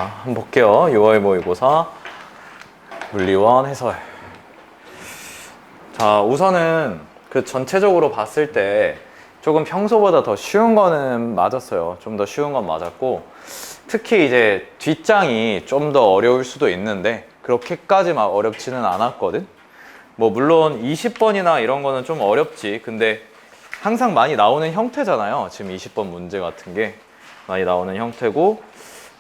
자, 한번 볼게요. 6월 모의고사 물리원 해설. 자, 우선은 그 전체적으로 봤을 때 조금 평소보다 더 쉬운 거는 맞았어요. 좀 더 쉬운 건 맞았고, 특히 이제 뒷장이 좀 더 어려울 수도 있는데 그렇게까지 막 어렵지는 않았거든. 뭐 물론 20번이나 이런 거는 좀 어렵지. 근데 항상 많이 나오는 형태잖아요. 지금 20번 문제 같은 게 많이 나오는 형태고,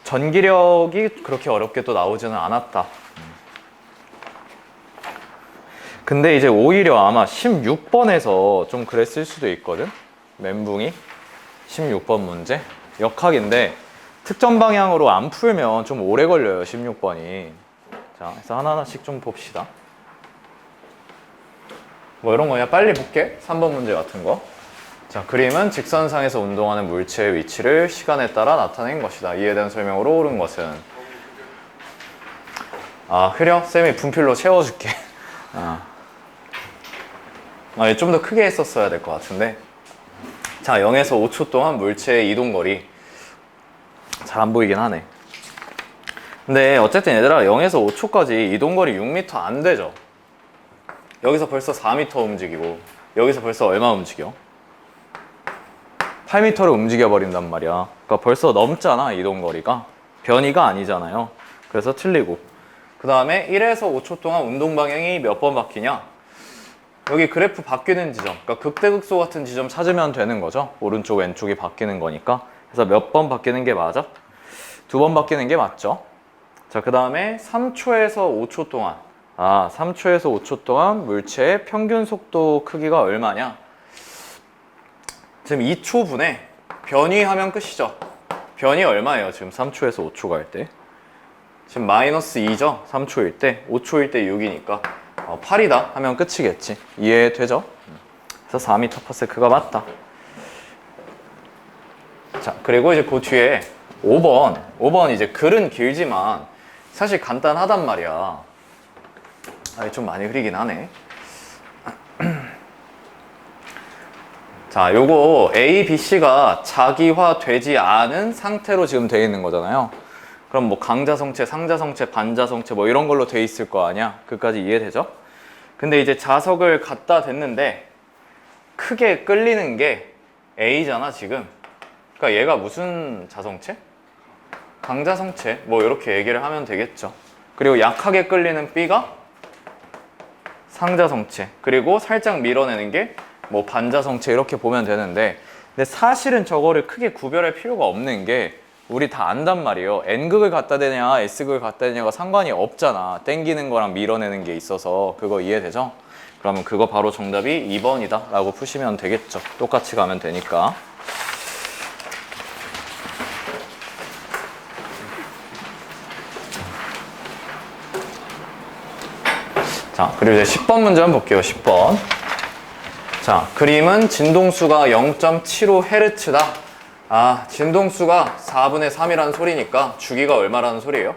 전기력이 그렇게 어렵게 또 나오지는 않았다. 근데 이제 오히려 아마 16번에서 좀 그랬을 수도 있거든. 멘붕이 16번 문제 역학인데 특정 방향으로 안 풀면 좀 오래 걸려요. 16번이. 자, 그래서 하나하나씩 좀 봅시다. 뭐 이런 거 그냥 빨리 볼게. 3번 문제 같은 거. 자, 그림은 직선상에서 운동하는 물체의 위치를 시간에 따라 나타낸 것이다. 이에 대한 설명으로 옳은 것은, 흐려? 쌤이 분필로 채워줄게. 좀 더 크게 했었어야 될 것 같은데. 자, 0에서 5초 동안 물체의 이동거리. 잘 안 보이긴 하네. 근데 어쨌든 얘들아, 0에서 5초까지 이동거리 6m 안 되죠. 여기서 벌써 4m 움직이고, 여기서 벌써 얼마 움직여? 8m를 움직여 버린단 말이야. 그러니까 벌써 넘잖아, 이동거리가. 변이가 아니잖아요. 그래서 틀리고. 그 다음에 1에서 5초 동안 운동 방향이 몇 번 바뀌냐? 여기 그래프 바뀌는 지점, 그러니까 극대극소 같은 지점 찾으면 되는 거죠. 오른쪽 왼쪽이 바뀌는 거니까. 그래서 몇 번 바뀌는 게 맞아? 2번 바뀌는 게 맞죠. 자, 그 다음에 3초에서 5초 동안, 3초에서 5초 동안 물체의 평균 속도 크기가 얼마냐? 지금 2초분에 변이하면 끝이죠. 변이 얼마예요? 지금 3초에서 5초 갈 때. 지금 마이너스 2죠? 3초일 때. 5초일 때 6이니까 8이다 하면 끝이겠지. 이해되죠? 그래서 4m/s가 맞다. 자, 그리고 이제 그 뒤에 5번 이제 글은 길지만 사실 간단하단 말이야. 좀 많이 흐리긴 하네. 자, 요거 A, B, C가 자기화되지 않은 상태로 지금 돼 있는 거잖아요. 그럼 뭐 강자성체, 상자성체, 반자성체 뭐 이런 걸로 돼 있을 거 아니야. 그까지 이해되죠? 근데 이제 자석을 갖다 댔는데 크게 끌리는 게 A잖아 지금. 그러니까 얘가 무슨 자성체? 강자성체. 뭐 이렇게 얘기를 하면 되겠죠. 그리고 약하게 끌리는 B가 상자성체. 그리고 살짝 밀어내는 게 뭐 반자성체 이렇게 보면 되는데, 근데 사실은 저거를 크게 구별할 필요가 없는 게 우리 다 안단 말이에요. N극을 갖다 대냐 S극을 갖다 대냐가 상관이 없잖아. 땡기는 거랑 밀어내는 게 있어서. 그거 이해되죠? 그러면 그거 바로 정답이 2번이다 라고 푸시면 되겠죠. 똑같이 가면 되니까. 자, 그리고 이제 10번 문제 한번 볼게요. 10번. 자, 그림은 진동수가 0.75Hz다. 진동수가 4분의 3이라는 소리니까 주기가 얼마라는 소리예요?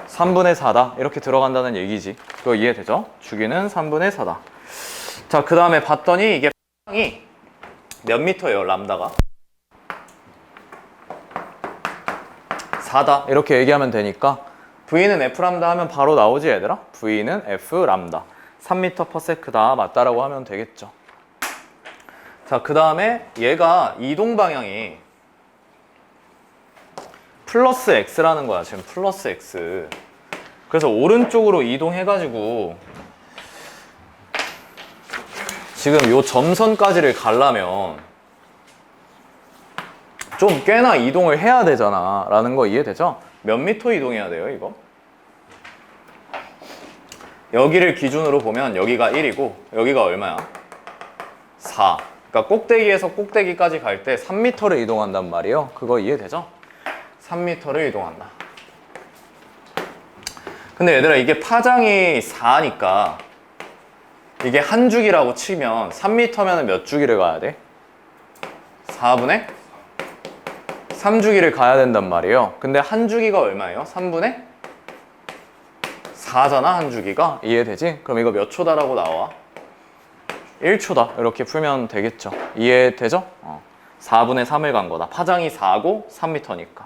3분의 4다. 이렇게 들어간다는 얘기지. 그거 이해되죠? 주기는 3분의 4다. 자, 그 다음에 봤더니 이게 파장이 몇 미터예요, 람다가? 4다. 이렇게 얘기하면 되니까 V는 F 람다 하면 바로 나오지, 얘들아? V는 F 람다. 3m/s다 맞다라고 하면 되겠죠. 자, 그 다음에 얘가 이동 방향이 플러스 X라는 거야. 지금 플러스 X. 그래서 오른쪽으로 이동해가지고 지금 요 점선까지를 가려면 좀 꽤나 이동을 해야 되잖아 라는 거 이해되죠? 몇 미터 이동해야 돼요, 이거? 여기를 기준으로 보면 여기가 1이고 여기가 얼마야? 4. 그러니까 꼭대기에서 꼭대기까지 갈 때 3m를 이동한단 말이에요. 그거 이해되죠? 3m를 이동한다. 근데 얘들아, 이게 파장이 4니까 이게 한 주기라고 치면 3m면 몇 주기를 가야 돼? 4분의 3주기를 가야 된단 말이에요. 근데 한 주기가 얼마예요? 3분의 4잖아, 한 주기가. 이해되지? 그럼 이거 몇 초다라고 나와? 1초다. 이렇게 풀면 되겠죠. 이해되죠? 4분의 3을 간 거다. 파장이 4고 3m니까.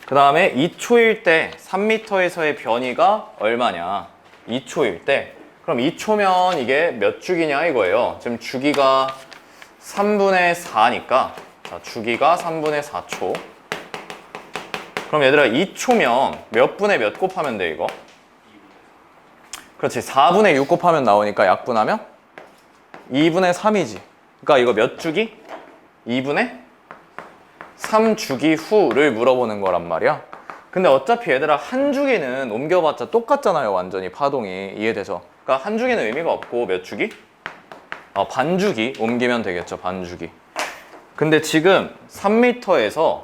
그 그 다음에 2초일 때 3m에서의 변이가 얼마냐. 2초일 때. 그럼 2초면 이게 몇 주기냐 이거예요. 지금 주기가 3분의 4니까 자, 주기가 3분의 4초. 그럼 얘들아 2초면 몇 분의 몇 곱하면 돼 이거? 그렇지. 4분의 6 곱하면 나오니까 약분하면 2분의 3이지. 그러니까 이거 몇 주기? 2분의 3주기 후를 물어보는 거란 말이야. 근데 어차피 얘들아 한 주기는 옮겨봤자 똑같잖아요. 완전히 파동이. 이해돼서. 그러니까 한 주기는 의미가 없고 몇 주기? 반주기 옮기면 되겠죠. 반주기. 근데 지금 3m에서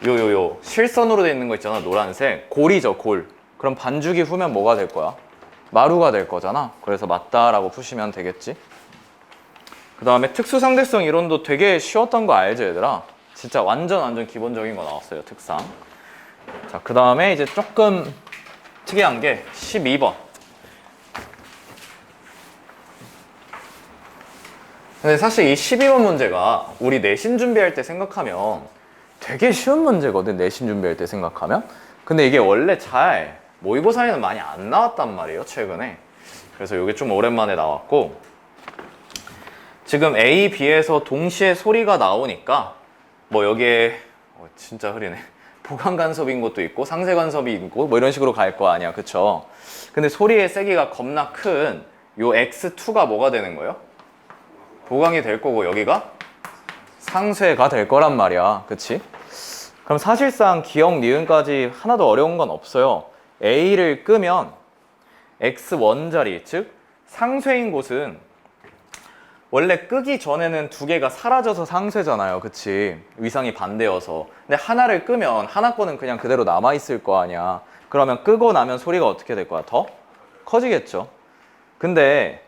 요 실선으로 돼 있는 거 있잖아. 노란색. 골이죠. 골. 그럼 반주기 후면 뭐가 될 거야? 마루가 될 거잖아. 그래서 맞다라고 푸시면 되겠지. 그 다음에 특수상대성 이론도 되게 쉬웠던 거 알죠 얘들아? 진짜 완전 기본적인 거 나왔어요. 특상. 자, 그 다음에 이제 조금 특이한 게 12번. 근데 사실 이 12번 문제가 우리 내신 준비할 때 생각하면 되게 쉬운 문제거든. 내신 준비할 때 생각하면. 근데 이게 원래 잘 모의고사에는 많이 안 나왔단 말이에요. 최근에. 그래서 이게 좀 오랜만에 나왔고, 지금 A, B에서 동시에 소리가 나오니까 뭐 여기에 진짜 흐리네. 보강 간섭인 것도 있고 상쇄 간섭이 있고 뭐 이런 식으로 갈 거 아니야. 그쵸? 근데 소리의 세기가 겁나 큰 요 X2가 뭐가 되는 거예요? 보강이 될 거고 여기가 상쇄가 될 거란 말이야. 그치? 그럼 사실상 기억, 니은까지 하나도 어려운 건 없어요. A를 끄면 X1 자리, 즉 상쇄인 곳은 원래 끄기 전에는 두 개가 사라져서 상쇄잖아요. 그치? 위상이 반대여서. 근데 하나를 끄면 하나 거는 그냥 그대로 남아있을 거 아니야. 그러면 끄고 나면 소리가 어떻게 될 거야? 더 커지겠죠. 근데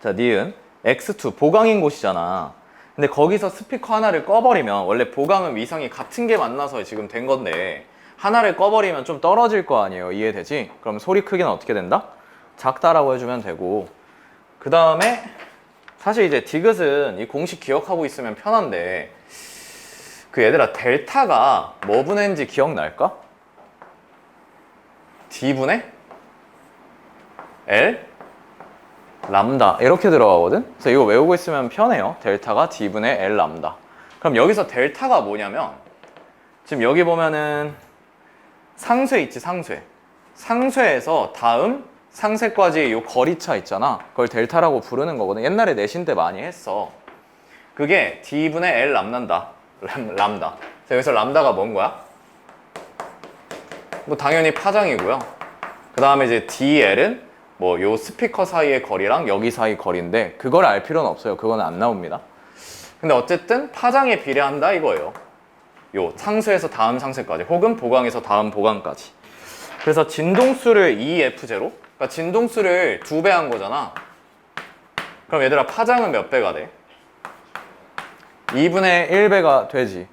자, 니은 X2 보강인 곳이잖아. 근데 거기서 스피커 하나를 꺼버리면 원래 보강은 위상이 같은 게 만나서 지금 된 건데 하나를 꺼버리면 좀 떨어질 거 아니에요. 이해되지? 그럼 소리 크기는 어떻게 된다? 작다라고 해주면 되고, 그 다음에 사실 이제 디귿은 이 공식 기억하고 있으면 편한데 그 얘들아 델타가 뭐 분의인지 기억날까? D분의 L 람다 이렇게 들어가거든? 그래서 이거 외우고 있으면 편해요. 델타가 D분의 L 람다. 그럼 여기서 델타가 뭐냐면 지금 여기 보면은 상쇄 있지, 상쇄. 상쇄에서 다음 상쇄까지 요 거리차 있잖아. 그걸 델타라고 부르는 거거든. 옛날에 내신 때 많이 했어. 그게 D분의 L 람다. 람다. 그래서 여기서 람다가 뭔 거야? 뭐 당연히 파장이고요. 그 다음에 이제 DL은 뭐 요 스피커 사이의 거리랑 여기 사이 거리인데 그걸 알 필요는 없어요. 그거는 안 나옵니다. 근데 어쨌든 파장에 비례한다 이거예요. 요 상쇄에서 다음 상쇄까지 혹은 보강에서 다음 보강까지. 그래서 진동수를 EF0, 그러니까 진동수를 2배 한 거잖아. 그럼 얘들아 파장은 몇 배가 돼? 2분의 1배가 되지.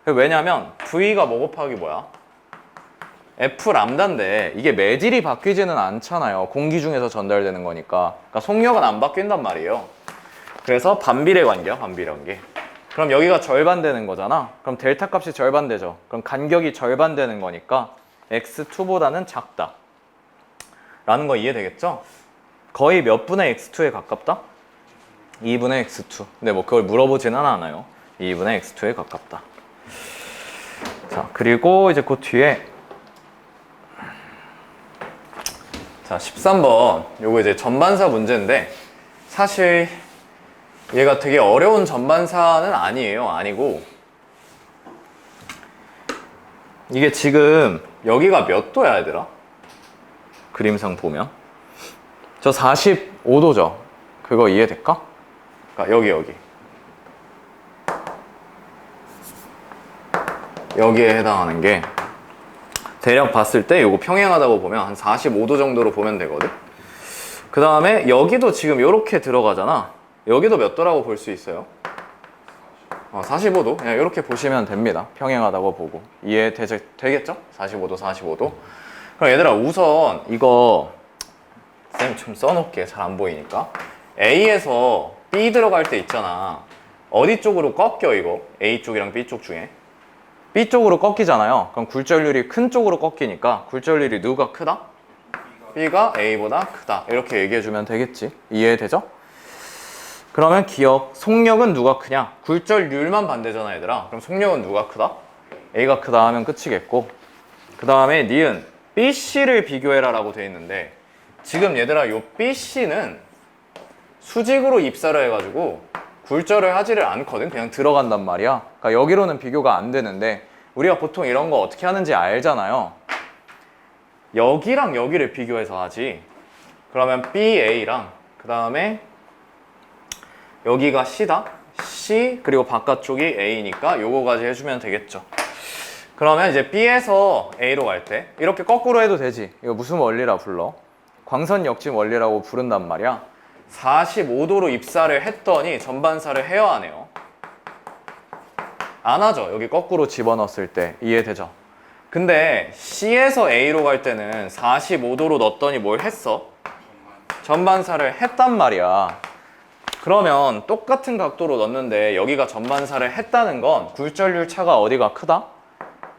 왜냐면 V가 뭐 곱하기 뭐야? F 람다인데 이게 매질이 바뀌지는 않잖아요. 공기 중에서 전달되는 거니까. 그러니까 속력은 안 바뀐단 말이에요. 그래서 반비례 관계야, 반비례 관계. 그럼 여기가 절반 되는 거잖아. 그럼 델타 값이 절반 되죠. 그럼 간격이 절반 되는 거니까 X2보다는 작다 라는 거 이해되겠죠? 거의 몇 분의 X2에 가깝다? 2분의 X2. 근데 뭐 그걸 물어보지는 않아요. 2분의 X2에 가깝다. 자, 그리고 이제 그 뒤에 자, 13번. 요거 이제 전반사 문제인데 사실 얘가 되게 어려운 전반사는 아니에요. 아니고 이게 지금 여기가 몇 도야 얘들아? 그림상 보면 저 45도죠. 그거 이해될까? 그러니까 여기에 해당하는 게 대략 봤을 때 요거 평행하다고 보면 한 45도 정도로 보면 되거든. 그 다음에 여기도 지금 요렇게 들어가잖아. 여기도 몇 도라고 볼 수 있어요? 45도? 그냥 이렇게 보시면 됩니다. 평행하다고 보고. 되겠죠? 45도. 그럼 얘들아 우선 이거 쌤 좀 써놓을게. 잘 안 보이니까. A에서 B 들어갈 때 있잖아. 어디 쪽으로 꺾여 이거? A 쪽이랑 B 쪽 중에? B 쪽으로 꺾이잖아요. 그럼 굴절률이 큰 쪽으로 꺾이니까 굴절률이 누가 크다? B가 A보다 크다. 이렇게 얘기해주면 되겠지. 이해되죠? 그러면 기억, 속력은 누가 크냐? 굴절률만 반대잖아, 얘들아. 그럼 속력은 누가 크다? A가 크다 하면 끝이겠고, 그 다음에 니은 BC를 비교해라 라고 돼 있는데, 지금 얘들아 요 BC는 수직으로 입사를 해가지고 굴절을 하지를 않거든. 그냥 들어간단 말이야. 그러니까 여기로는 비교가 안 되는데, 우리가 보통 이런 거 어떻게 하는지 알잖아요. 여기랑 여기를 비교해서 하지. 그러면 BA랑 그 다음에 여기가 C다. C 그리고 바깥쪽이 A니까 요거까지 해주면 되겠죠. 그러면 이제 B에서 A로 갈 때 이렇게 거꾸로 해도 되지. 이거 무슨 원리라 불러? 광선 역진 원리라고 부른단 말이야. 45도로 입사를 했더니 전반사를 해야 하네요. 안 하죠. 여기 거꾸로 집어넣었을 때. 이해되죠? 근데 C에서 A로 갈 때는 45도로 넣었더니 뭘 했어? 전반사를 했단 말이야. 그러면 똑같은 각도로 넣었는데 여기가 전반사를 했다는 건 굴절률 차가 어디가 크다?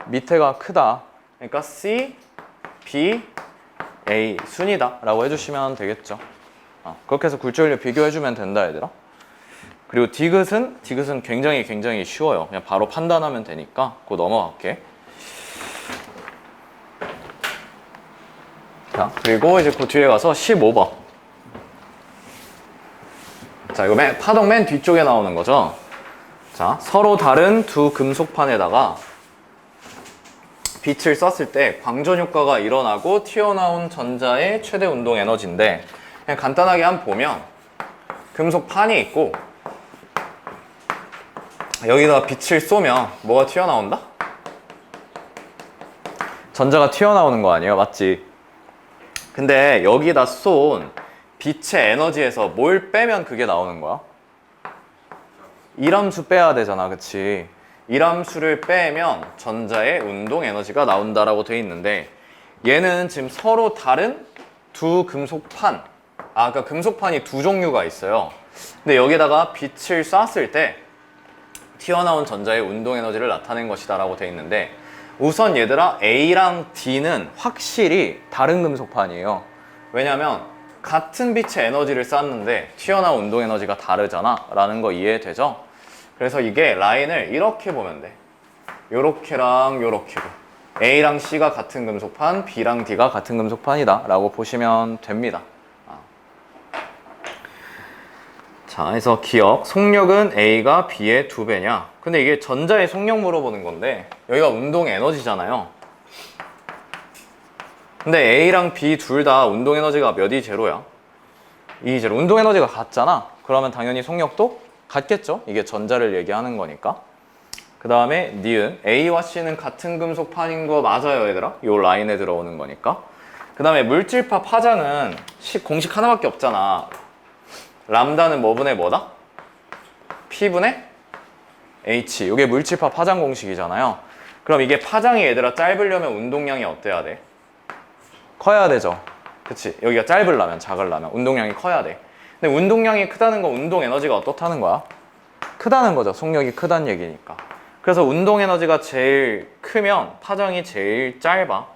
밑에가 크다. 그러니까 C, B, A 순이다 라고 해주시면 되겠죠. 그렇게 해서 굴절률 비교해주면 된다, 얘들아. 그리고 디귿은 굉장히 쉬워요. 그냥 바로 판단하면 되니까 그거 넘어갈게. 자, 그리고 이제 그 뒤에 가서 15번. 자, 이거 파동 맨 뒤쪽에 나오는 거죠. 자, 서로 다른 두 금속판에다가 빛을 쐈을 때 광전 효과가 일어나고 튀어나온 전자의 최대 운동 에너지인데, 그냥 간단하게 한번 보면 금속판이 있고 여기다가 빛을 쏘면 뭐가 튀어나온다? 전자가 튀어나오는 거 아니에요? 맞지? 근데 여기다 쏜 빛의 에너지에서 뭘 빼면 그게 나오는 거야? 이람수 빼야 되잖아, 그치? 이람수를 빼면 전자의 운동 에너지가 나온다라고 돼 있는데, 얘는 지금 서로 다른 두 금속판, 그러니까 금속판이 두 종류가 있어요. 근데 여기다가 빛을 쐈을 때 튀어나온 전자의 운동 에너지를 나타낸 것이다 라고 돼 있는데, 우선 얘들아 A랑 D는 확실히 다른 금속판이에요. 왜냐면 같은 빛의 에너지를 쐈는데 튀어나온 운동 에너지가 다르잖아 라는 거 이해되죠? 그래서 이게 라인을 이렇게 보면 돼. 요렇게랑 요렇게로 A랑 C가 같은 금속판, B랑 D가 같은 금속판이다 라고 보시면 됩니다. 자, 그래서 기억, 속력은 A가 B의 2배냐? 근데 이게 전자의 속력 물어보는 건데 여기가 운동 에너지잖아요. 근데 A랑 B 둘 다 운동 에너지가 몇이 제로야? 2 제로. 운동 에너지가 같잖아. 그러면 당연히 속력도 같겠죠? 이게 전자를 얘기하는 거니까. 그 다음에 니은 A와 C는 같은 금속판인 거 맞아요, 얘들아? 요 라인에 들어오는 거니까. 그 다음에 물질파 파장은 공식 하나밖에 없잖아. 람다는 뭐분의 뭐다? P분의 H. 이게 물질파 파장 공식이잖아요. 그럼 이게 파장이 얘들아 짧으려면 운동량이 어때야 돼? 커야 되죠. 그치? 여기가 짧으려면, 작으려면 운동량이 커야 돼. 근데 운동량이 크다는 건 운동 에너지가 어떻다는 거야? 크다는 거죠. 속력이 크다는 얘기니까. 그래서 운동 에너지가 제일 크면 파장이 제일 짧아.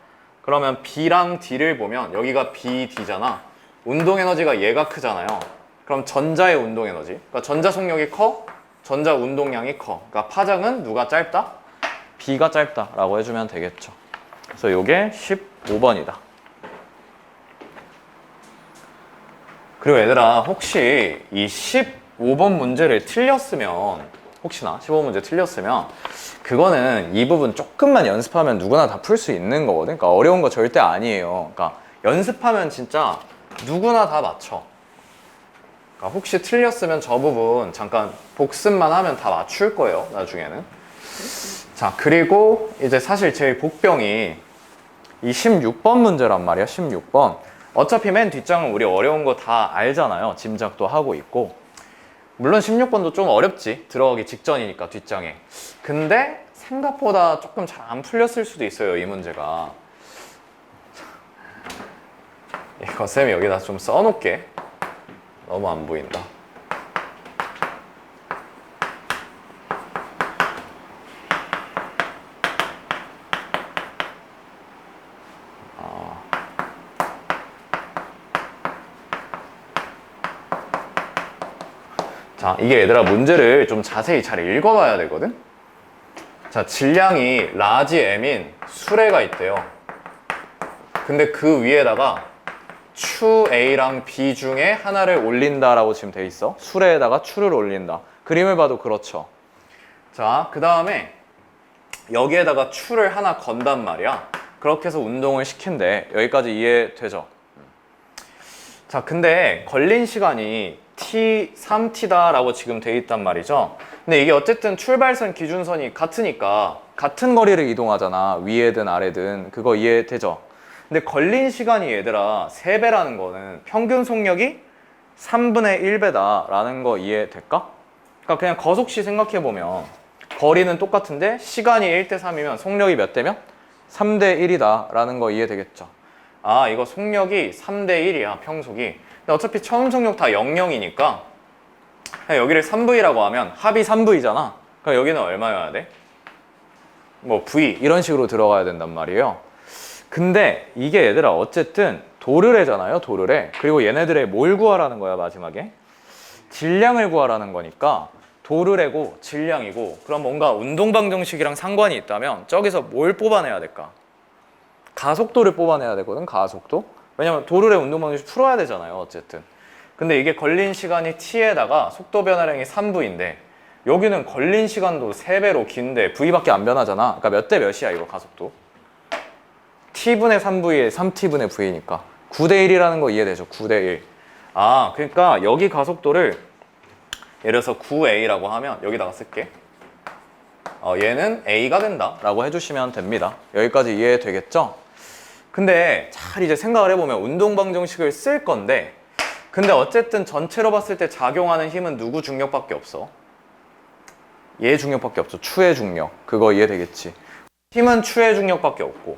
그러면 B랑 D를 보면 여기가 B, D잖아. 운동 에너지가 얘가 크잖아요. 그럼 전자의 운동 에너지, 그러니까 전자 속력이 커, 전자 운동량이 커. 그러니까 파장은 누가 짧다? B가 짧다 라고 해주면 되겠죠. 그래서 이게 15번이다. 그리고 얘들아, 혹시 이 15번 문제를 틀렸으면, 혹시나 15번 문제 틀렸으면 그거는 이 부분 조금만 연습하면 누구나 다 풀 수 있는 거거든. 그러니까 어려운 거 절대 아니에요. 그러니까 연습하면 진짜 누구나 다 맞춰. 그러니까 혹시 틀렸으면 저 부분 잠깐 복습만 하면 다 맞출 거예요, 나중에는. 자, 그리고 이제 사실 제일 복병이 이 16번 문제란 말이야. 16번. 어차피 맨 뒷장은 우리 어려운 거 다 알잖아요. 짐작도 하고 있고. 물론 16번도 좀 어렵지, 들어가기 직전이니까 뒷장에. 근데 생각보다 조금 잘 안 풀렸을 수도 있어요, 이 문제가. 이거 쌤이 여기다 좀 써놓을게. 너무 안 보인다. 자, 이게 얘들아 문제를 좀 자세히 잘 읽어봐야 되거든? 자, 질량이 라지 M인 수레가 있대요. 근데 그 위에다가 추 A랑 B 중에 하나를 올린다라고 지금 돼 있어. 수레에다가 추를 올린다. 그림을 봐도 그렇죠. 자, 그 다음에 여기에다가 추를 하나 건단 말이야. 그렇게 해서 운동을 시킨대. 여기까지 이해되죠? 자, 근데 걸린 시간이 t 3t다 라고 지금 돼 있단 말이죠. 근데 이게 어쨌든 출발선 기준선이 같으니까 같은 거리를 이동하잖아. 위에든 아래든. 그거 이해되죠? 근데 걸린 시간이 얘들아 3배라는 거는 평균 속력이 3분의 1배다 라는 거 이해될까? 그러니까 그냥 거속시 생각해보면 거리는 똑같은데 시간이 1대 3이면 속력이 몇 대면? 3대 1이다 라는 거 이해되겠죠? 아, 이거 속력이 3대 1이야, 평속이. 근데 어차피 처음 속력 다 00이니까 여기를 3V라고 하면 합이 3V잖아. 그럼 여기는 얼마여야 돼? 뭐 V 이런 식으로 들어가야 된단 말이에요. 근데 이게 얘들아 어쨌든 도르래잖아요, 도르래. 그리고 얘네들의 뭘 구하라는 거야, 마지막에? 질량을 구하라는 거니까 도르래고 질량이고, 그럼 뭔가 운동방정식이랑 상관이 있다면 저기서 뭘 뽑아내야 될까? 가속도를 뽑아내야 되거든, 가속도. 왜냐면 도르래 운동방정식 풀어야 되잖아요, 어쨌든. 근데 이게 걸린 시간이 t에다가 속도 변화량이 3v인데 여기는 걸린 시간도 3배로 긴데 v밖에 안 변하잖아. 그러니까 몇 대 몇이야, 이거 가속도? t분의 3v에 3t분의 v니까 9대 1이라는 거 이해되죠? 9대 1. 아, 그러니까 여기 가속도를 예를 들어서 9a라고 하면 여기다가 쓸게. 얘는 a가 된다 라고 해주시면 됩니다. 여기까지 이해되겠죠? 근데 잘 이제 생각을 해보면 운동방정식을 쓸 건데, 근데 어쨌든 전체로 봤을 때 작용하는 힘은 누구 중력밖에 없어? 얘 중력밖에 없어. 추의 중력. 그거 이해되겠지? 힘은 추의 중력밖에 없고,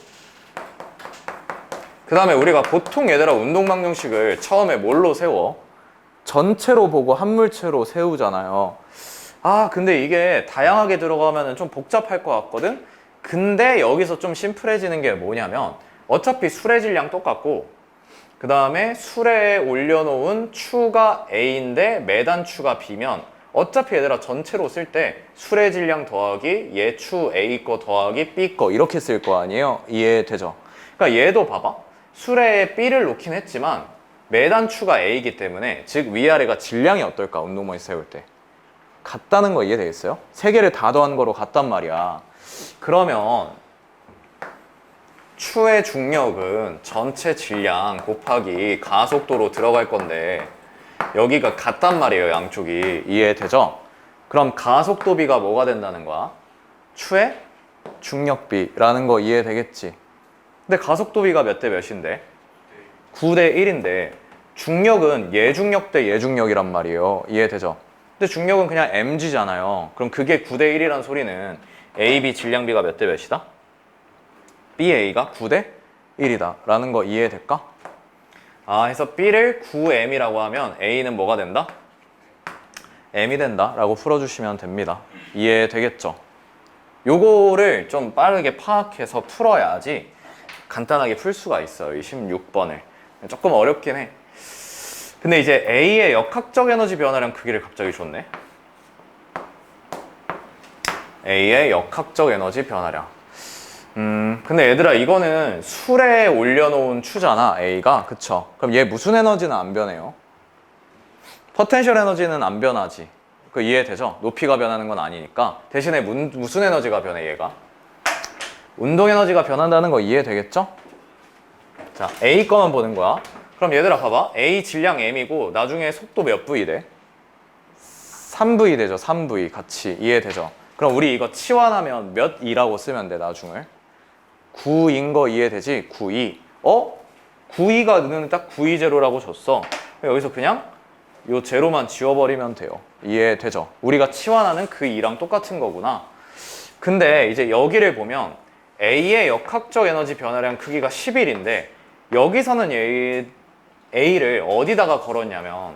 그 다음에 우리가 보통 얘들아 운동방정식을 처음에 뭘로 세워? 전체로 보고 한 물체로 세우잖아요. 아, 근데 이게 다양하게 들어가면 좀 복잡할 것 같거든? 근데 여기서 좀 심플해지는 게 뭐냐면 어차피 수레 질량 똑같고, 그 다음에 수레에 올려놓은 추가 A인데 매단 추가 B면 어차피 얘들아 전체로 쓸 때 수레 질량 더하기 얘 추 A 거 더하기 B 거 이렇게 쓸 거 아니에요? 이해되죠? 그러니까 얘도 봐봐. 수레에 B를 놓긴 했지만 매단 추가 A이기 때문에, 즉 위아래가 질량이 어떨까? 운동머리 세울 때 같다는 거 이해되겠어요? 세 개를 다 더한 거로 같단 말이야. 그러면 추의 중력은 전체 질량 곱하기 가속도로 들어갈 건데 여기가 같단 말이에요, 양쪽이. 이해되죠? 그럼 가속도비가 뭐가 된다는 거야? 추의 중력비라는 거 이해되겠지? 근데 가속도비가 몇 대 몇인데? 9대 1인데 중력은 예중력 대 예중력이란 말이에요. 이해되죠? 근데 중력은 그냥 mg잖아요. 그럼 그게 9대 1이란 소리는 AB 질량비가 몇 대 몇이다? BA가 9대 1이다 라는 거 이해될까? 아, 해서 B를 9M이라고 하면 A는 뭐가 된다? M이 된다 라고 풀어주시면 됩니다. 이해되겠죠? 요거를 좀 빠르게 파악해서 풀어야지 간단하게 풀 수가 있어요, 이 16번을. 조금 어렵긴 해. 근데 이제 A의 역학적 에너지 변화량 크기를 갑자기 줬네. A의 역학적 에너지 변화량. 근데 얘들아 이거는 수레에 올려놓은 추잖아, A가. 그쵸? 그럼 얘 무슨 에너지는 안 변해요? 포텐셜 에너지는 안 변하지. 그 이해되죠? 높이가 변하는 건 아니니까. 대신에 무슨 에너지가 변해, 얘가? 운동 에너지가 변한다는 거 이해되겠죠? 자, A 거만 보는 거야. 그럼 얘들아 봐봐. A 질량 M이고 나중에 속도 몇 V 돼? 3V 되죠, 3V. 같이 이해되죠? 그럼 우리 이거 치환하면 몇 2라고 쓰면 돼, 나중을. 9인 거 이해되지? 92. 92가 는 딱 92제로라고 줬어. 여기서 그냥 요 제로만 지워버리면 돼요. 이해되죠? 우리가 치환하는 그 2랑 똑같은 거구나. 근데 이제 여기를 보면 A의 역학적 에너지 변화량 크기가 11인데 여기서는 A를 어디다가 걸었냐면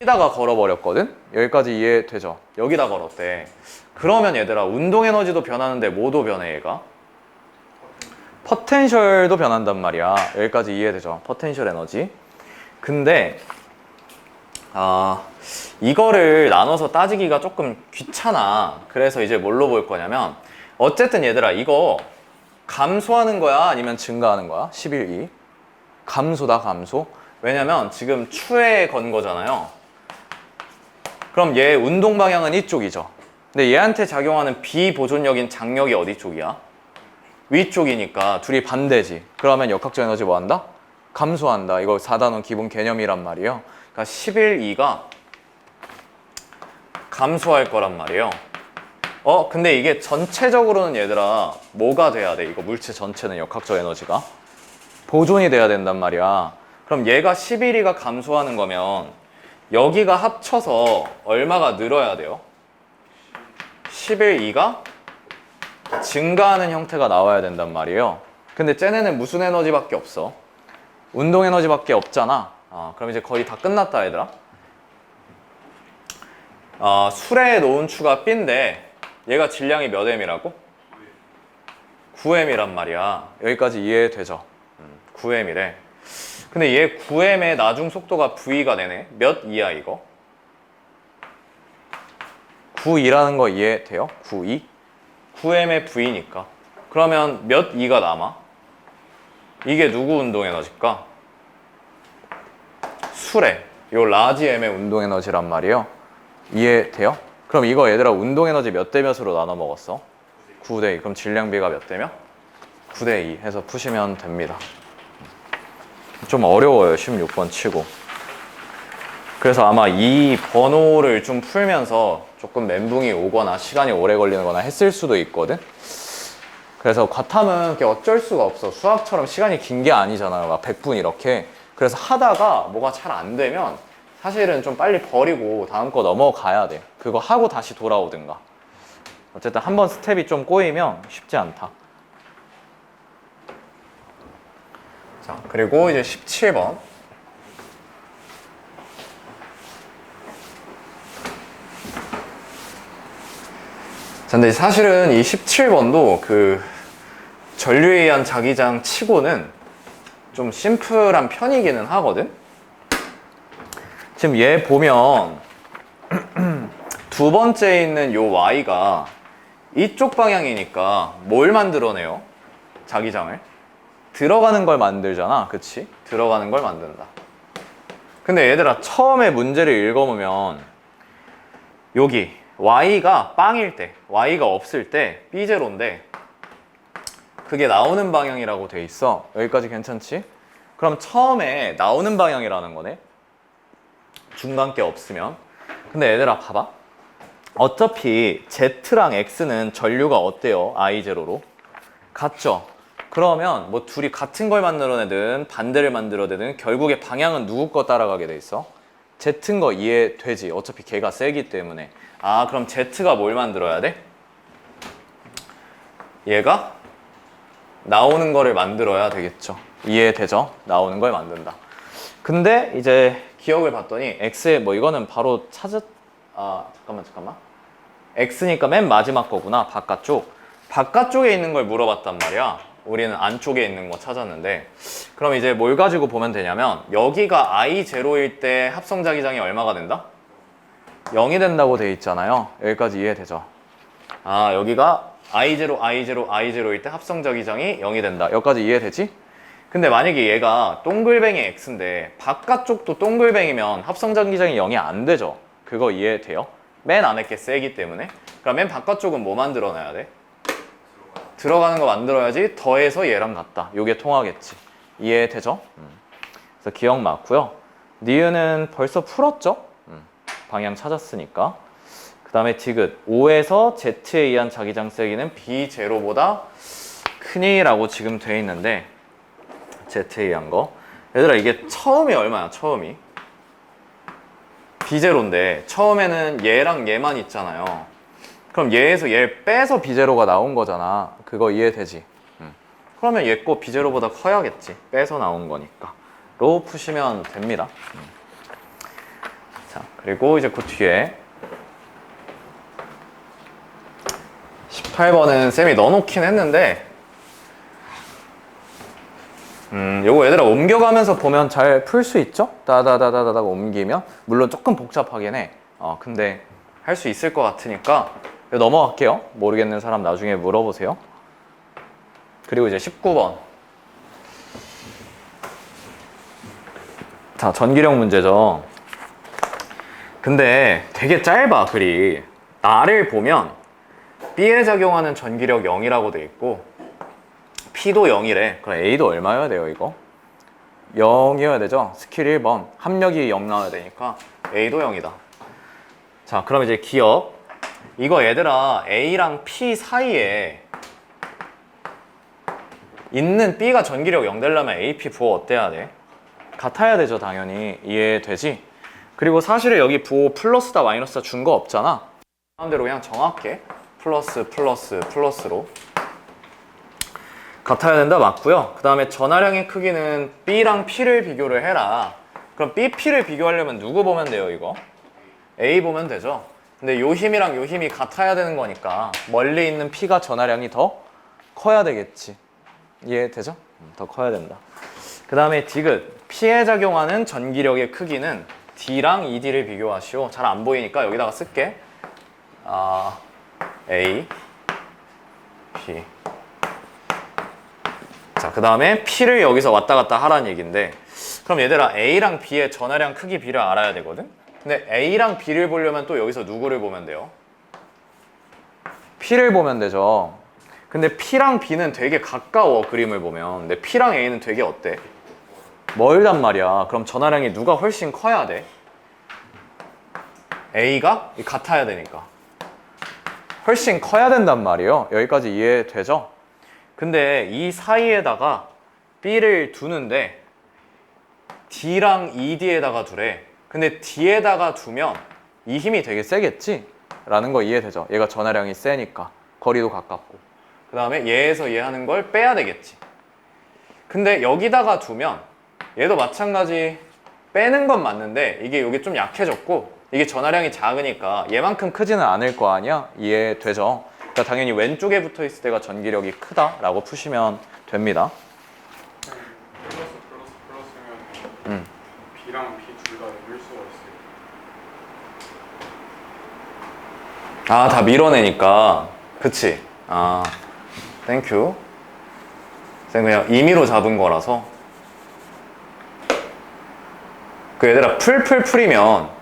여기다가 걸어버렸거든? 여기까지 이해되죠? 여기다 걸었대. 그러면 얘들아 운동 에너지도 변하는데 뭐도 변해, 얘가? 포텐셜도 변한단 말이야. 여기까지 이해되죠? 포텐셜 에너지. 근데 이거를 나눠서 따지기가 조금 귀찮아. 그래서 이제 뭘로 볼 거냐면, 어쨌든 얘들아, 이거 감소하는 거야? 아니면 증가하는 거야? 11, 2. 감소다, 감소. 왜냐면 지금 추에 건 거잖아요. 그럼 얘 운동 방향은 이쪽이죠. 근데 얘한테 작용하는 비보존력인 장력이 어디 쪽이야? 위쪽이니까 둘이 반대지. 그러면 역학적 에너지 뭐 한다? 감소한다. 이거 4단원 기본 개념이란 말이에요. 그러니까 11, 2가 감소할 거란 말이에요. 근데 이게 전체적으로는 얘들아 뭐가 돼야 돼? 이거 물체 전체는 역학적 에너지가 보존이 돼야 된단 말이야. 그럼 얘가 11이가 감소하는 거면 여기가 합쳐서 얼마가 늘어야 돼요? 11, 2가 증가하는 형태가 나와야 된단 말이에요. 근데 쟤네는 무슨 에너지밖에 없어? 운동 에너지밖에 없잖아. 그럼 이제 거의 다 끝났다 얘들아. 수레에 놓은 추가 B인데 얘가 질량이 몇 M이라고? 9M이란 말이야. 여기까지 이해되죠? 9M이래. 근데 얘 9M의 나중 속도가 V가 되네. 몇 E야 이거? 9E라는 거 이해돼요? 9E? 9M의 V니까. 그러면 몇 E가 남아? 이게 누구 운동 에너지일까? 수레. 요 라지 M의 운동 에너지란 말이에요. 이해돼요? 그럼 이거 얘들아 운동 에너지 몇 대 몇으로 나눠 먹었어? 9대 2. 그럼 질량비가 몇 대 몇? 9대 2 해서 푸시면 됩니다. 좀 어려워요. 16번 치고. 그래서 아마 이 번호를 좀 풀면서 조금 멘붕이 오거나 시간이 오래 걸리거나 했을 수도 있거든. 그래서 과탐은 그게 어쩔 수가 없어. 수학처럼 시간이 긴 게 아니잖아요. 막 100분 이렇게. 그래서 하다가 뭐가 잘 안 되면 사실은 좀 빨리 버리고 다음 거 넘어가야 돼. 그거 하고 다시 돌아오든가. 어쨌든 한번 스텝이 좀 꼬이면 쉽지 않다. 자, 그리고 이제 17번. 자, 근데 사실은 이 17번도 그 전류에 의한 자기장 치고는 좀 심플한 편이기는 하거든. 지금 얘 보면 두 번째에 있는 요 Y가 이쪽 방향이니까 뭘 만들어내요? 자기장을? 들어가는 걸 만들잖아. 그치? 들어가는 걸 만든다. 근데 얘들아 처음에 문제를 읽어보면 여기 Y가 빵일 때, Y가 없을 때 B제로인데 그게 나오는 방향이라고 돼 있어. 여기까지 괜찮지? 그럼 처음에 나오는 방향이라는 거네. 중간 게 없으면. 근데 얘들아 봐봐. 어차피 Z랑 X는 전류가 어때요? I0로 같죠? 그러면 뭐 둘이 같은 걸 만들어내든 반대를 만들어내든 결국에 방향은 누구 거 따라가게 돼 있어? Z인 거 이해되지? 어차피 걔가 세기 때문에. 그럼 Z가 뭘 만들어야 돼? 얘가 나오는 거를 만들어야 되겠죠. 이해되죠? 나오는 걸 만든다. 근데 이제 기억을 봤더니 X에 뭐 이거는 바로 잠깐만. X니까 맨 마지막 거구나. 바깥쪽에 있는 걸 물어봤단 말이야. 우리는 안쪽에 있는 거 찾았는데 그럼 이제 뭘 가지고 보면 되냐면 여기가 I0일 때 합성자기장이 얼마가 된다? 0이 된다고 돼 있잖아요. 여기까지 이해되죠? 여기가 I0일 때 합성자기장이 0이 된다. 여기까지 이해되지? 근데 만약에 얘가 동글뱅이 X인데 바깥쪽도 동글뱅이면 합성자기장이 0이 안 되죠? 그거 이해돼요? 맨 안에 게 세기 때문에. 그럼 맨 바깥쪽은 뭐 만들어놔야 돼? 들어가는 거 만들어야지. 더해서 얘랑 같다. 요게 통하겠지. 이해되죠? 그래서 기억 맞고요. 니은은 벌써 풀었죠? 방향 찾았으니까. 그 다음에 디귿 5에서 Z에 의한 자기장 세기는 B0보다 크니라고 지금 돼 있는데 Z에 의한 거. 얘들아 이게 처음이 얼마야? 처음이 B0인데 처음에는 얘랑 얘만 있잖아요. 그럼 얘에서 얘 빼서 B0가 나온 거잖아. 그거 이해되지? 그러면 얘 거 B0보다 커야겠지. 빼서 나온 거니까. 로 푸시면 됩니다. 자, 그리고 이제 그 뒤에 18번은 쌤이 넣어놓긴 했는데 요거 얘들아 옮겨가면서 보면 잘 풀 수 있죠? 다다다다다다 옮기면 물론 조금 복잡하긴 해. 근데 할 수 있을 것 같으니까 넘어갈게요. 모르겠는 사람 나중에 물어보세요. 그리고 이제 19번. 자, 전기력 문제죠. 근데 되게 짧아, 글이. 나를 보면 B에 작용하는 전기력 0이라고 돼 있고 P도 0이래. 그럼 A도 얼마여야 돼요, 이거? 0이어야 되죠? 스킬 1번. 합력이 0 나와야 되니까 A도 0이다. 자, 그럼 이제 기억. 이거 얘들아 A랑 P 사이에 있는 B가 전기력 0 되려면 AP 부호 어때야 돼? 같아야 되죠, 당연히. 이해되지? 그리고 사실은 여기 부호 플러스다 마이너스다 준 거 없잖아. 마음대로 그냥 정할게. 플러스 플러스 플러스로 같아야 된다 맞고요. 그 다음에 전하량의 크기는 B랑 P를 비교를 해라. 그럼 B, P를 비교하려면 누구 보면 돼요, 이거? A 보면 되죠. 근데 요 힘이랑 요 힘이 같아야 되는 거니까 멀리 있는 P가 전하량이 더 커야 되겠지. 이해되죠? 더 커야 된다. 그 다음에 디귿. P에 작용하는 전기력의 크기는 D랑 ED를 비교하시오. 잘 안 보이니까 여기다가 쓸게. A, P. 자, 그 다음에 P를 여기서 왔다 갔다 하라는 얘기인데, 그럼 얘들아 A랑 B의 전하량 크기 B를 알아야 되거든? 근데 A랑 B를 보려면 또 여기서 누구를 보면 돼요? P를 보면 되죠. 근데 P랑 B는 되게 가까워, 그림을 보면. 근데 P랑 A는 되게 어때? 멀단 말이야. 그럼 전하량이 누가 훨씬 커야 돼? A가 같아야 되니까. 훨씬 커야 된단 말이에요. 여기까지 이해되죠? 근데 이 사이에다가 B를 두는데 D랑 ED에다가 두래. 근데 D에다가 두면 이 힘이 되게 세겠지? 라는 거 이해되죠? 얘가 전하량이 세니까. 거리도 가깝고. 그 다음에 얘에서 얘 하는 걸 빼야 되겠지. 근데 여기다가 두면 얘도 마찬가지 빼는 건 맞는데 이게 여기 좀 약해졌고 이게 전하량이 작으니까 얘만큼 크지는 않을 거 아니야? 이해되죠? 그러니까 당연히 왼쪽에 붙어 있을 때가 전기력이 크다라고 푸시면 됩니다. 플러스면 B랑 P 둘 다 밀 수가 있어요. 다 밀어내니까. 그치? 땡큐. 그냥 임의로 잡은 거라서. 그 얘들아 풀 풀이면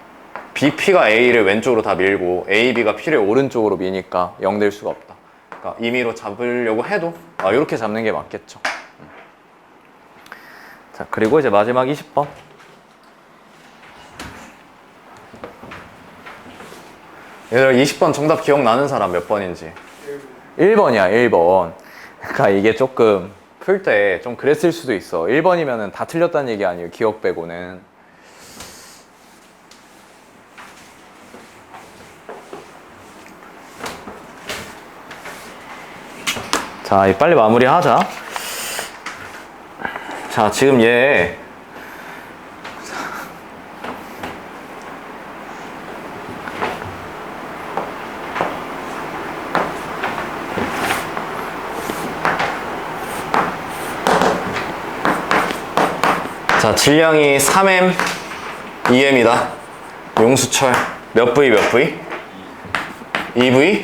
BP가 A를 왼쪽으로 다 밀고 AB가 P를 오른쪽으로 미니까 0 될 수가 없다. 그러니까 임의로 잡으려고 해도 이렇게 잡는 게 맞겠죠. 자, 그리고 이제 마지막 20번. 얘들아 20번 정답 기억나는 사람 몇 번인지? 1번이야, 1번. 그러니까 이게 조금 풀 때 좀 그랬을 수도 있어. 1번이면은 다 틀렸다는 얘기 아니에요, 기억 빼고는. 자, 빨리 마무리하자. 자, 지금 얘 자, 질량이 3M, 2M이다. 용수철 몇 V 몇 V? 2V,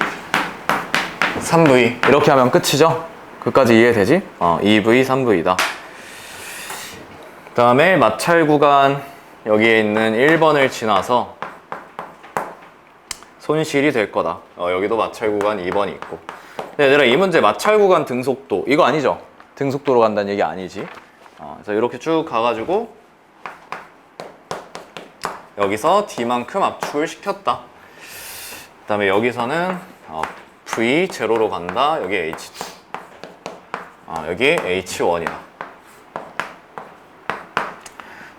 3V. 이렇게 하면 끝이죠? 그까지 이해되지? 2V, 3V다. 그 다음에 마찰 구간 여기에 있는 1번을 지나서 손실이 될 거다. 여기도 마찰 구간 2번이 있고. 근데 얘들아 이 문제 마찰 구간 등속도 이거 아니죠? 등속도로 간다는 얘기 아니지? 그래서 이렇게 쭉 가가지고 여기서 D만큼 압축을 시켰다. 그 다음에 여기서는 V 제로로 간다. 여기 H2. 여기 H1이다.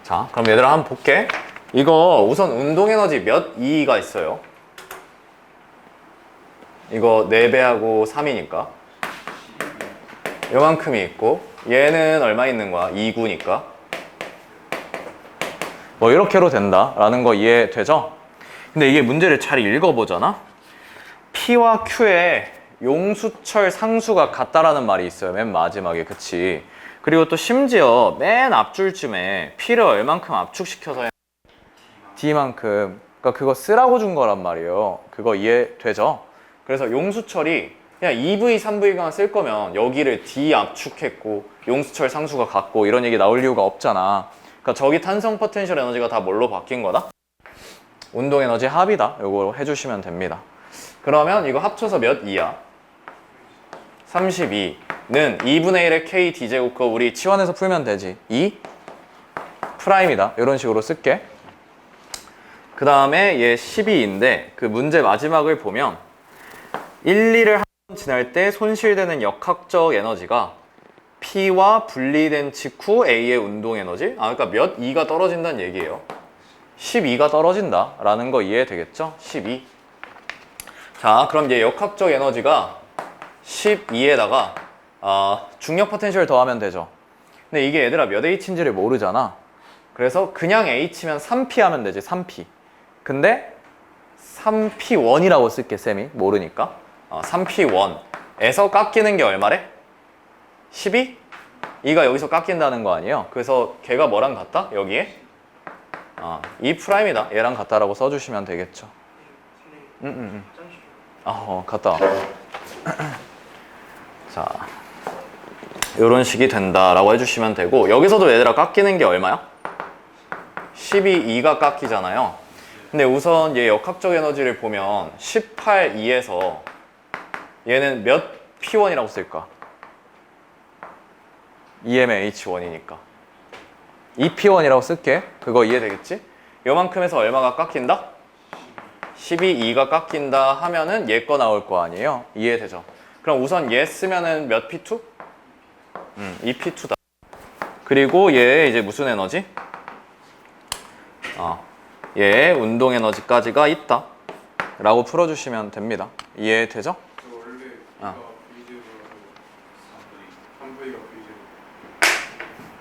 자, 그럼 얘들아 한번 볼게. 이거 우선 운동에너지 몇 E가 있어요? 이거 4배하고 3이니까 요만큼이 있고 얘는 얼마 있는 거야? 2구니까 뭐 이렇게로 된다 라는 거 이해되죠? 근데 이게 문제를 잘 읽어보잖아? P와 Q의 용수철 상수가 같다라는 말이 있어요. 맨 마지막에. 그치? 그리고 또 심지어 맨 앞줄쯤에 P를 얼만큼 압축시켜서 D만큼, 그러니까 그거 쓰라고 준 거란 말이에요. 그거 이해되죠? 그래서 용수철이 그냥 2V, 3V만 쓸 거면 여기를 D 압축했고 용수철 상수가 같고 이런 얘기 나올 이유가 없잖아. 그러니까 저기 탄성 포텐셜 에너지가 다 뭘로 바뀐 거다? 운동 에너지 합이다. 이거 해주시면 됩니다. 그러면 이거 합쳐서 몇 2야? 32는 2분의 1의 K D제곱 거 우리 치환해서 풀면 되지. 2 프라임이다. 이런 식으로 쓸게. 그 다음에 얘 12인데 그 문제 마지막을 보면 1, 2를 한 번 지날 때 손실되는 역학적 에너지가 P와 분리된 직후 A의 운동 에너지? 그러니까 몇 2가 떨어진다는 얘기예요. 12가 떨어진다 라는 거 이해되겠죠? 12. 자, 그럼 얘 역학적 에너지가 12에다가 중력 포텐셜 더하면 되죠. 근데 이게 얘들아 몇 H인지를 모르잖아. 그래서 그냥 H면 3P 하면 되지. 3P. 근데 3P1이라고 쓸게. 쌤이 모르니까 3P1에서 깎이는 게 얼마래? 12? 2가 여기서 깎인다는 거 아니에요? 그래서 걔가 뭐랑 같다? 여기에? 2'이다. 얘랑 같다라고 써주시면 되겠죠. 갔다 와. 자, 요런 식이 된다라고 해주시면 되고, 여기서도 얘들아 깎이는 게 얼마야? 12, 2가 깎이잖아요. 근데 우선 얘 역학적 에너지를 보면 18, 2에서 얘는 몇 P1이라고 쓸까? EMH1이니까 2P1이라고 쓸게. 그거 이해되겠지? 요만큼에서 얼마가 깎인다? 12, 2가 깎인다 하면은 얘 거 나올 거 아니에요? 이해되죠? 그럼 우선 얘 쓰면은 몇 P2? 2P2다. 그리고 얘 이제 무슨 에너지? 얘 운동 에너지까지가 있다 라고 풀어주시면 됩니다. 이해되죠? 원래 B가 V제로라서 3V가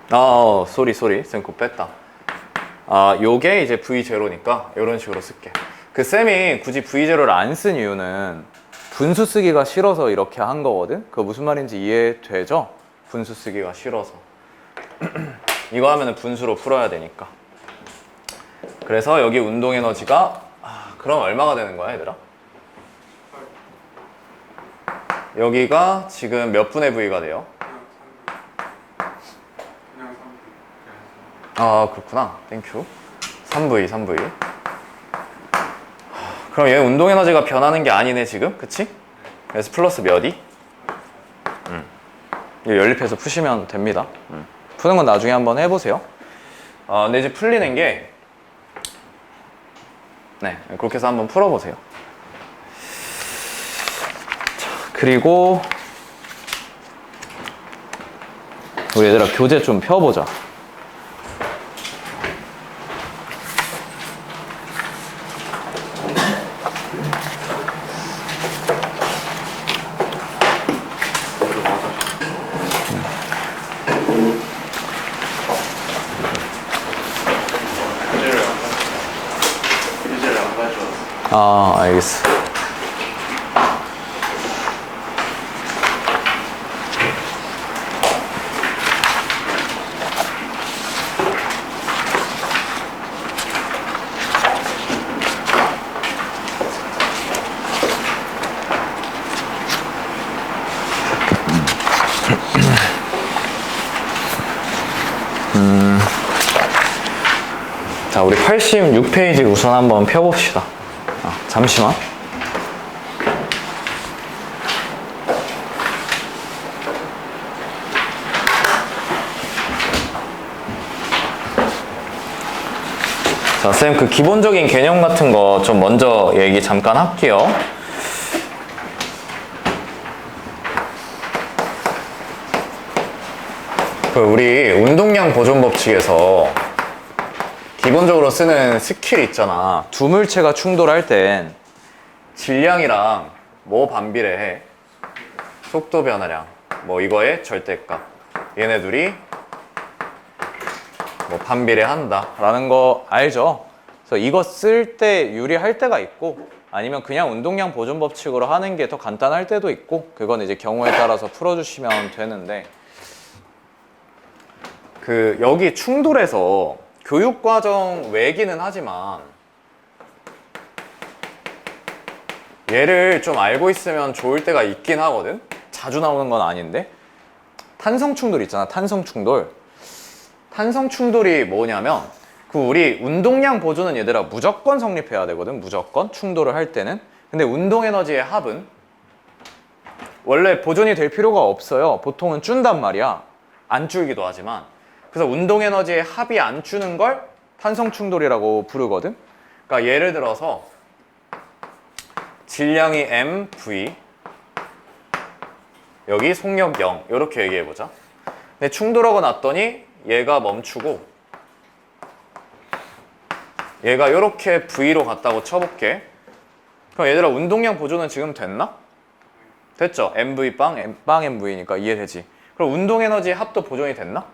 V제로. 소리 쌤 거 뺐다. 요게 이제 V0니까 이런 식으로 쓸게. 그 쌤이 굳이 V0를 안 쓴 이유는 분수 쓰기가 싫어서 이렇게 한 거거든? 그거 무슨 말인지 이해되죠? 분수 쓰기가 싫어서. 이거 하면은 분수로 풀어야 되니까. 그래서 여기 운동 에너지가 그럼 얼마가 되는 거야, 얘들아? 여기가 지금 몇 분의 V가 돼요? 그냥 3V. 그렇구나. 땡큐. 3V. 그럼 얘 운동 에너지가 변하는 게 아니네, 지금? 그치? 그래서 플러스 몇이? 이거 연립해서 푸시면 됩니다. 푸는 건 나중에 한번 해보세요. 근데 이제 풀리는 게 네, 그렇게 해서 한번 풀어보세요. 자, 그리고 우리 얘들아 교재 좀 펴보자. 알겠어. 자, 우리 86페이지 우선 한번 펴봅시다. 잠시만. 자, 쌤, 그 기본적인 개념 같은 거 좀 먼저 얘기 잠깐 할게요. 우리 운동량 보존 법칙에서 기본적으로 쓰는 스킬 있잖아. 두 물체가 충돌할 땐 질량이랑 뭐 반비례해? 속도 변화량. 뭐 이거의 절대값. 얘네 둘이 뭐 반비례한다 라는 거 알죠? 그래서 이거 쓸 때 유리할 때가 있고 아니면 그냥 운동량 보존 법칙으로 하는 게 더 간단할 때도 있고 그건 이제 경우에 따라서 풀어주시면 되는데 여기 충돌해서 교육과정 외기는 하지만 얘를 좀 알고 있으면 좋을 때가 있긴 하거든? 자주 나오는 건 아닌데? 탄성 충돌 있잖아, 탄성 충돌. 탄성 충돌이 뭐냐면 우리 운동량 보조는 얘들아 무조건 성립해야 되거든, 무조건 충돌을 할 때는. 근데 운동 에너지의 합은 원래 보존이 될 필요가 없어요. 보통은 준단 말이야. 안 줄기도 하지만. 그래서 운동 에너지의 합이 안 주는 걸 탄성 충돌이라고 부르거든. 그러니까 예를 들어서 질량이 m, v, 여기 속력 0 이렇게 얘기해보자. 근데 충돌하고 났더니 얘가 멈추고 얘가 이렇게 v로 갔다고 쳐볼게. 그럼 얘들아 운동량 보존은 지금 됐나? 됐죠? mv 빵 mv니까 이해되지? 그럼 운동 에너지의 합도 보존이 됐나?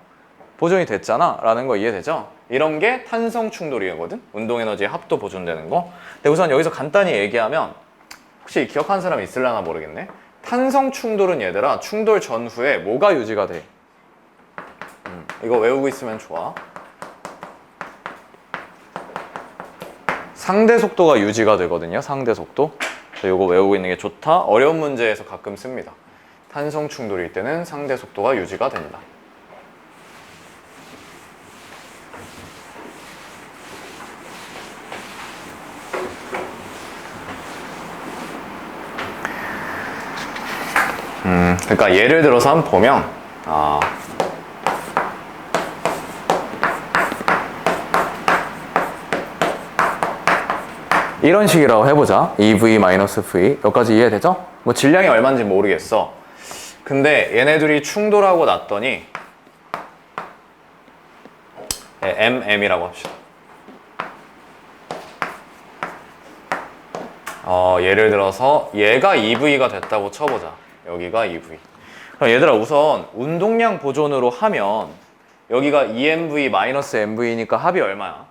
보존이 됐잖아 라는 거 이해되죠? 이런 게 탄성 충돌이거든? 운동 에너지의 합도 보존되는 거. 근데 우선 여기서 간단히 얘기하면 혹시 기억하는 사람 있을려나 모르겠네. 탄성 충돌은 얘들아 충돌 전후에 뭐가 유지가 돼? 이거 외우고 있으면 좋아. 상대 속도가 유지가 되거든요. 상대 속도. 그래서 이거 외우고 있는 게 좋다. 어려운 문제에서 가끔 씁니다. 탄성 충돌일 때는 상대 속도가 유지가 된다. 그러니까 예를 들어서 한번 보면 이런 식이라고 해보자. EV-V 여기까지 이해되죠? 뭐 질량이 얼마인지 모르겠어. 근데 얘네들이 충돌하고 났더니 MM이라고 합시다. 예를 들어서 얘가 EV가 됐다고 쳐보자. 여기가 EV. 그럼 얘들아 우선 운동량 보존으로 하면 여기가 EMV-MV니까 합이 얼마야?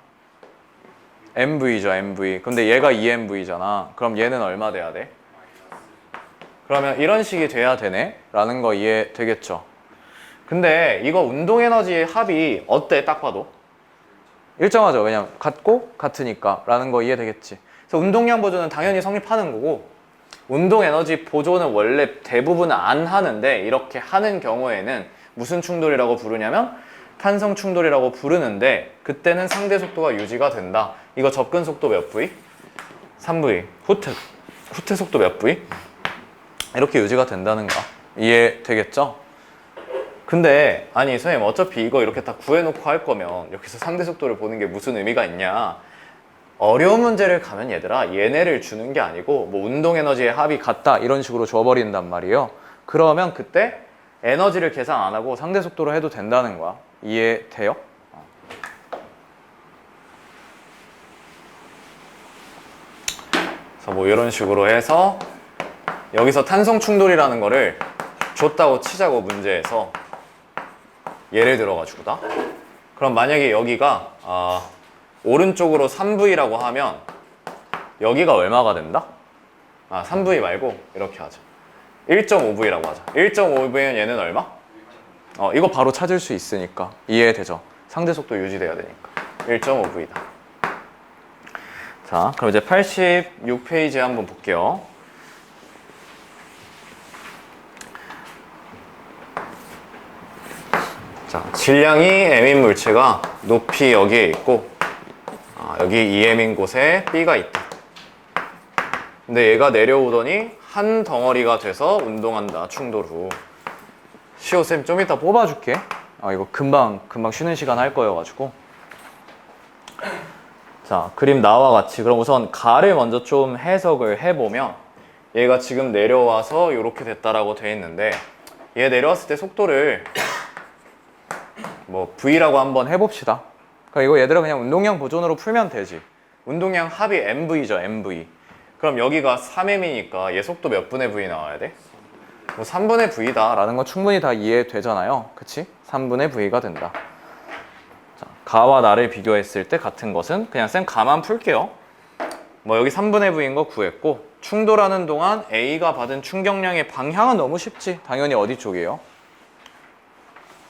MV죠, MV. 근데 얘가 EMV잖아. 그럼 얘는 얼마 돼야 돼? 그러면 이런 식이 돼야 되네? 라는 거 이해되겠죠? 근데 이거 운동 에너지의 합이 어때? 딱 봐도 일정하죠. 그냥 같고 같으니까 라는 거 이해되겠지? 그래서 운동량 보존은 당연히 성립하는 거고 운동 에너지 보존은 원래 대부분 안 하는데 이렇게 하는 경우에는 무슨 충돌이라고 부르냐면 탄성 충돌이라고 부르는데 그때는 상대 속도가 유지가 된다. 이거 접근 속도 몇 V? 3V. 후퇴 속도 몇 V? 이렇게 유지가 된다는 거 이해되겠죠? 근데 아니 선생님 어차피 이거 이렇게 다 구해놓고 할 거면 여기서 상대 속도를 보는 게 무슨 의미가 있냐. 어려운 문제를 가면 얘들아 얘네를 주는 게 아니고 뭐 운동 에너지의 합이 같다 이런 식으로 줘버린단 말이에요. 그러면 그때 에너지를 계산 안 하고 상대 속도로 해도 된다는 거야. 이해돼요? 그래서 뭐 이런 식으로 해서 여기서 탄성 충돌이라는 거를 줬다고 치자고 문제에서 예를 들어가지고다. 그럼 만약에 여기가 오른쪽으로 3V라고 하면 여기가 얼마가 된다? 3V 말고 이렇게 하자. 1.5V라고 하자. 1.5V면 얘는 얼마? 이거 바로 찾을 수 있으니까 이해되죠? 상대 속도 유지돼야 되니까 1.5V다. 자, 그럼 이제 86페이지에 한번 볼게요. 자, 질량이 M인 물체가 높이 여기에 있고 여기 EM인 곳에 B가 있다. 근데 얘가 내려오더니 한 덩어리가 돼서 운동한다. 충돌 후. 시호쌤 좀 이따 뽑아줄게. 이거 금방 쉬는 시간 할 거여가지고. 자, 그림 나와 같이 그럼 우선 가를 먼저 좀 해석을 해보면 얘가 지금 내려와서 이렇게 됐다라고 돼 있는데 얘 내려왔을 때 속도를 뭐 V라고 한번 해봅시다. 그러니까 이거 얘들아 그냥 운동량 보존으로 풀면 되지. 운동량 합이 MV죠, MV. 그럼 여기가 3M이니까 얘 속도 몇 분의 V 나와야 돼? 뭐 3분의 V다 라는 건 충분히 다 이해되잖아요. 그치? 3분의 V가 된다. 자, 가와 나를 비교했을 때 같은 것은 그냥 쌤 가만 풀게요. 뭐 여기 3분의 V인 거 구했고 충돌하는 동안 A가 받은 충격량의 방향은 너무 쉽지. 당연히 어디 쪽이에요?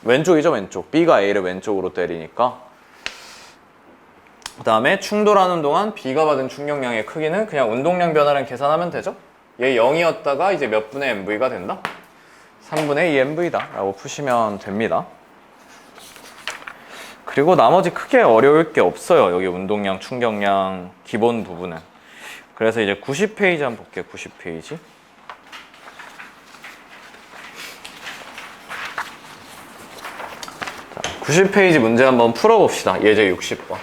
왼쪽이죠, 왼쪽. B가 A를 왼쪽으로 때리니까. 그 다음에 충돌하는 동안 B가 받은 충격량의 크기는 그냥 운동량 변화를 계산하면 되죠? 얘 0이었다가 이제 몇 분의 MV가 된다? 3분의 2 MV다 라고 푸시면 됩니다. 그리고 나머지 크게 어려울 게 없어요. 여기 운동량, 충격량, 기본 부분은. 그래서 이제 90페이지 한번 볼게요. 90페이지. 자, 90페이지 문제 한번 풀어봅시다. 예제 60번.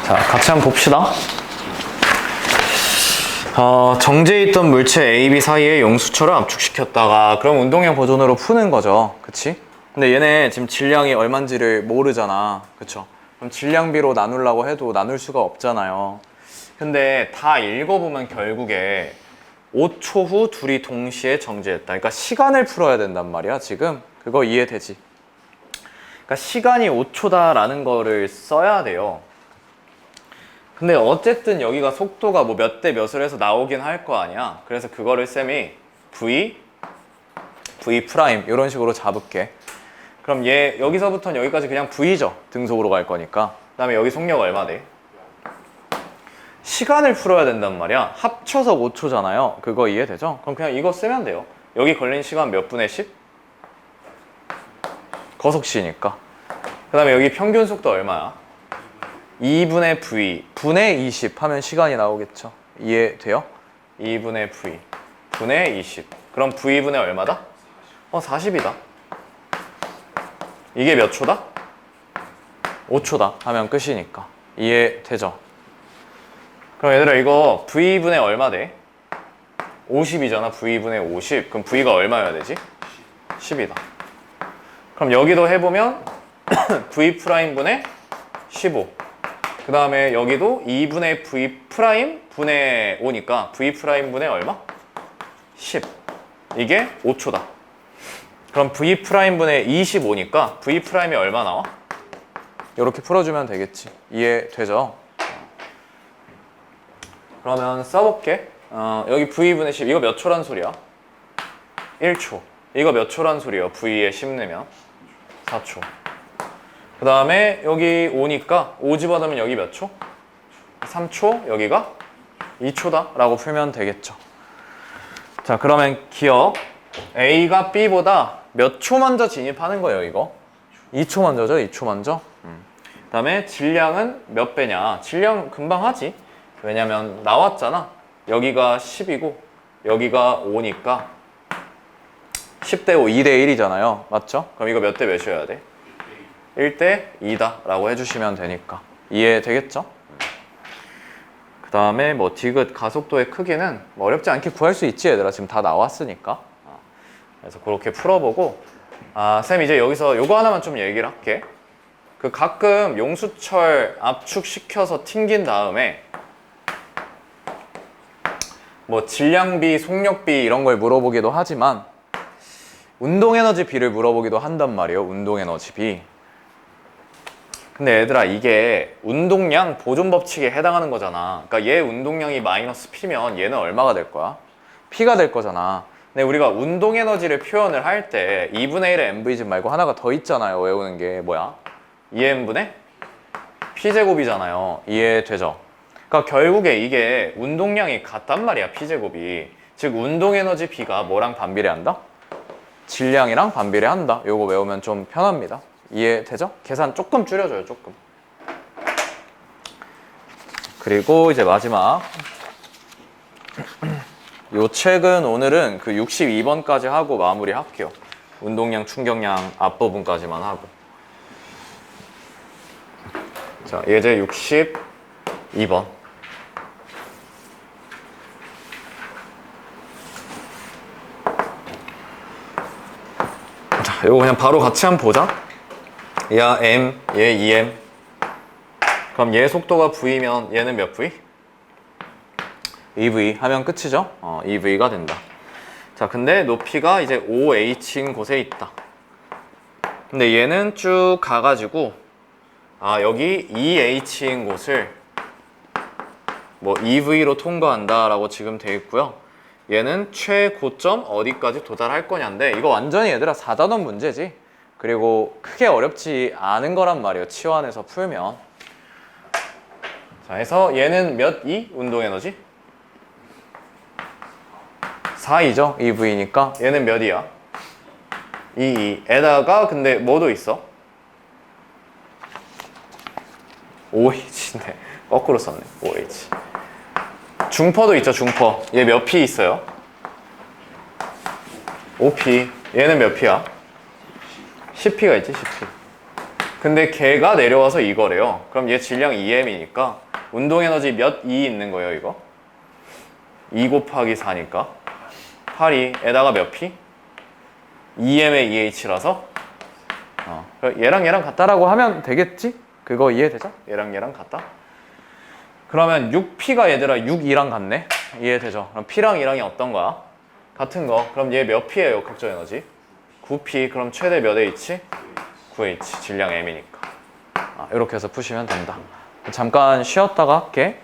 자, 같이 한번 봅시다. 정지해 있던 물체 A, B 사이에 용수철을 압축시켰다가 그럼 운동량 버전으로 푸는 거죠. 그치? 근데 얘네 지금 질량이 얼만지를 모르잖아. 그쵸? 그럼 질량비로 나누려고 해도 나눌 수가 없잖아요. 근데 다 읽어보면 결국에 5초 후 둘이 동시에 정지했다. 그러니까 시간을 풀어야 된단 말이야, 지금. 그거 이해되지? 그러니까 시간이 5초다라는 거를 써야 돼요. 근데 어쨌든 여기가 속도가 뭐 몇 대 몇을 해서 나오긴 할 거 아니야. 그래서 그거를 쌤이 V 프라임 이런 식으로 잡을게. 그럼 얘 여기서부터는 여기까지 그냥 V죠. 등속으로 갈 거니까. 그 다음에 여기 속력 얼마 돼? 시간을 풀어야 된단 말이야. 합쳐서 5초잖아요. 그거 이해되죠? 그럼 그냥 이거 쓰면 돼요. 여기 걸린 시간 몇 분의 10? 거속시니까. 그 다음에 여기 평균 속도 얼마야? 2분의 V 분의 20 하면 시간이 나오겠죠. 이해돼요? 2분의 V 분의 20. 그럼 V분의 얼마다? 40이다. 이게 몇 초다? 5초다 하면 끝이니까. 이해되죠? 그럼 얘들아 이거 V분의 얼마 돼? 50이잖아. V분의 50. 그럼 V가 얼마여야 되지? 10이다. 그럼 여기도 해보면 V 프라임분의 15. 그 다음에 여기도 2분의 V 프라임 분의 5니까 V 프라임 분의 얼마? 10. 이게 5초다. 그럼 V 프라임 분의 25니까 V 프라임이 얼마 나와? 이렇게 풀어주면 되겠지. 이해되죠? 그러면 써볼게. 여기 V 분의 10 이거 몇 초란 소리야? 1초. 이거 몇 초란 소리야? V에 10 넣으면 4초. 그 다음에 여기 5니까 5 집어넣으면 여기 몇 초? 3초, 여기가 2초다 라고 풀면 되겠죠. 자, 그러면 기억 A가 B보다 몇 초 먼저 진입하는 거예요, 이거? 2초 먼저죠, 2초 먼저. 그 다음에 질량은 몇 배냐? 질량 금방 하지. 왜냐면 나왔잖아. 여기가 10이고 여기가 5니까 10대 5, 2대 1이잖아요. 맞죠? 그럼 이거 몇 대 몇이어야 돼? 1대 2다 라고 해주시면 되니까. 이해되겠죠? 그 다음에 뭐 디귿 가속도의 크기는 뭐 어렵지 않게 구할 수 있지 얘들아. 지금 다 나왔으니까. 그래서 그렇게 풀어보고 쌤 이제 여기서 요거 하나만 좀 얘기를 할게. 그 가끔 용수철 압축시켜서 튕긴 다음에 뭐 질량비, 속력비 이런 걸 물어보기도 하지만 운동 에너지 B를 물어보기도 한단 말이에요. 운동 에너지 B. 근데 얘들아, 이게 운동량 보존 법칙에 해당하는 거잖아. 그러니까 얘 운동량이 마이너스 P면 얘는 얼마가 될 거야? P가 될 거잖아. 근데 우리가 운동 에너지를 표현을 할 때 2분의 1의 mvg 말고 하나가 더 있잖아요. 외우는 게 뭐야? 2m분의 P제곱이잖아요. 이해되죠? 그러니까 결국에 이게 운동량이 같단 말이야. P제곱이. 즉 운동 에너지 B가 뭐랑 반비례한다? 질량이랑 반비례한다. 요거 외우면 좀 편합니다. 이해되죠? 계산 조금 줄여줘요. 조금. 그리고 이제 마지막 요 책은 오늘은 그 62번까지 하고 마무리할게요. 운동량, 충격량 앞부분까지만 하고. 자, 예제 62번. 자, 이거 그냥 바로 같이 한번 보자. 얘 M, 얘 2M. 그럼 얘 속도가 V면 얘는 몇 V? 2V 하면 끝이죠? 2V가 된다. 자, 근데 높이가 이제 5H인 곳에 있다. 근데 얘는 쭉 가가지고 여기 2H인 곳을 뭐 2V로 통과한다 라고 지금 돼 있고요. 얘는 최고점 어디까지 도달할 거냐인데 이거 완전히 얘들아 4단원 문제지. 그리고 크게 어렵지 않은 거란 말이에요. 치환해서 풀면. 자, 해서 얘는 몇 E? 운동 에너지? 4E죠? EV니까 얘는 몇 E야? 2E. 에다가 근데 뭐도 있어? 5H인데 거꾸로 썼네. 5H. 중퍼도 있죠. 중퍼. 얘 몇 P 있어요? 5P. 얘는 몇 P야? 10P가 있지. 10P. 근데 걔가 내려와서 이거래요. 그럼 얘 질량 2M이니까 운동 에너지 몇 E 있는 거예요 이거? 2 곱하기 4니까 8E에다가 몇 P? 2M의 2H라서 얘랑 얘랑 같다라고 하면 되겠지? 그거 이해되죠? 얘랑 얘랑 같다? 그러면 6P가 얘들아 6E랑 같네? 이해되죠? 그럼 P랑 E랑이 어떤 거야? 같은 거. 그럼 얘 몇 P예요? 극적 에너지? 9P. 그럼 최대 몇 H? 9H. 질량 M이니까. 이렇게 해서 푸시면 된다. 잠깐 쉬었다가 할게.